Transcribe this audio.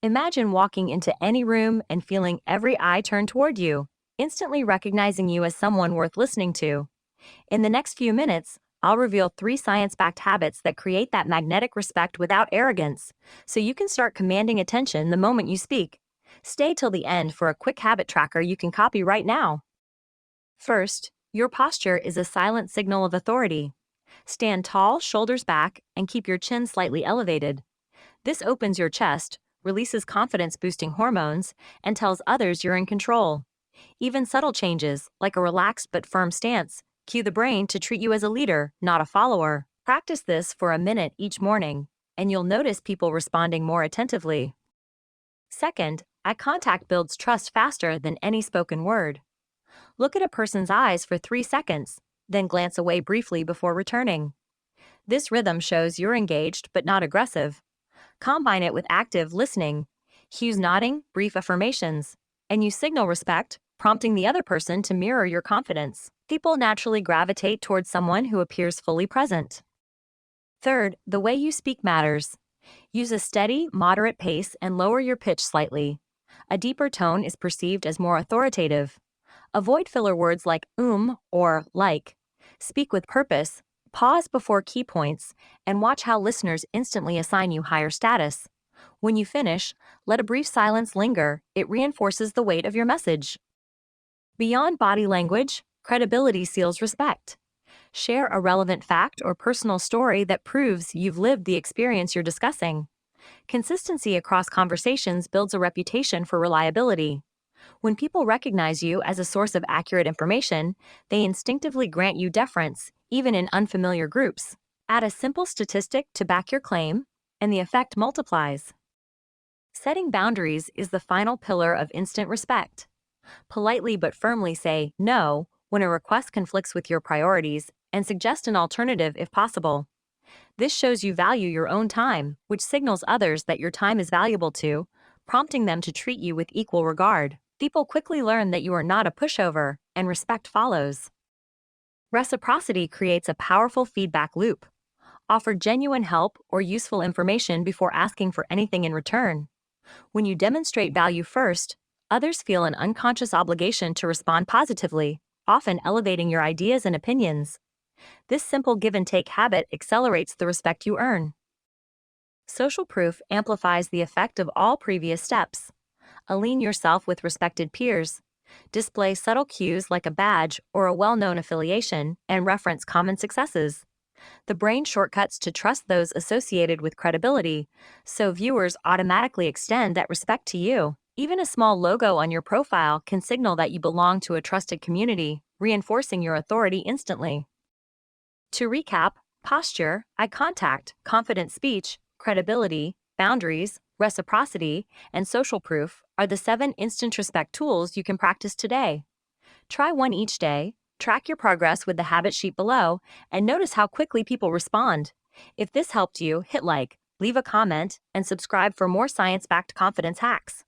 Imagine walking into any room and feeling every eye turn toward you, instantly recognizing you as someone worth listening to. In the next few minutes, I'll reveal 3 science backed habits that create that magnetic respect without arrogance, so you can start commanding attention the moment you speak. Stay till the end for a quick habit tracker you can copy right now. First, your posture is a silent signal of authority. Stand tall, shoulders back, and keep your chin slightly elevated. This opens your chest, releases confidence boosting hormones, and tells others you're in control. Even subtle changes, like a relaxed but firm stance, cue the brain to treat you as a leader, not a follower. Practice this for a minute each morning, and you'll notice people responding more attentively. Second, eye contact builds trust faster than any spoken word. Look at a person's eyes for 3 seconds, then glance away briefly before returning. This rhythm shows you're engaged but not aggressive. Combine it with active listening, cues nodding, brief affirmations, and you signal respect, prompting the other person to mirror your confidence. People naturally gravitate towards someone who appears fully present. Third, the way you speak matters. Use a steady, moderate pace and lower your pitch slightly. A deeper tone is perceived as more authoritative. Avoid filler words like or like. Speak with purpose, pause before key points, and watch how listeners instantly assign you higher status. When you finish, let a brief silence linger. It reinforces the weight of your message. Beyond body language, credibility seals respect. Share a relevant fact or personal story that proves you've lived the experience you're discussing. Consistency across conversations builds a reputation for reliability. When people recognize you as a source of accurate information, they instinctively grant you deference, even in unfamiliar groups. Add a simple statistic to back your claim, and the effect multiplies. Setting boundaries is the final pillar of instant respect. Politely but firmly say no when a request conflicts with your priorities, and suggest an alternative if possible. This shows you value your own time, which signals others that your time is valuable too, prompting them to treat you with equal regard. People quickly learn that you are not a pushover, and respect follows. Reciprocity creates a powerful feedback loop. Offer genuine help or useful information before asking for anything in return. When you demonstrate value first, others feel an unconscious obligation to respond positively, often elevating your ideas and opinions. This simple give and take habit accelerates the respect you earn. Social proof amplifies the effect of all previous steps. Align yourself with respected peers. Display subtle cues like a badge or a well-known affiliation, and reference common successes. The brain shortcuts to trust those associated with credibility, so viewers automatically extend that respect to you. Even a small logo on your profile can signal that you belong to a trusted community, reinforcing your authority instantly. To recap, posture, eye contact, confident speech, credibility, boundaries, reciprocity, and social proof are the 7 instant respect tools you can practice today. Try one each day, track your progress with the habit sheet below, and notice how quickly people respond. If this helped you, hit like, leave a comment, and subscribe for more science-backed confidence hacks.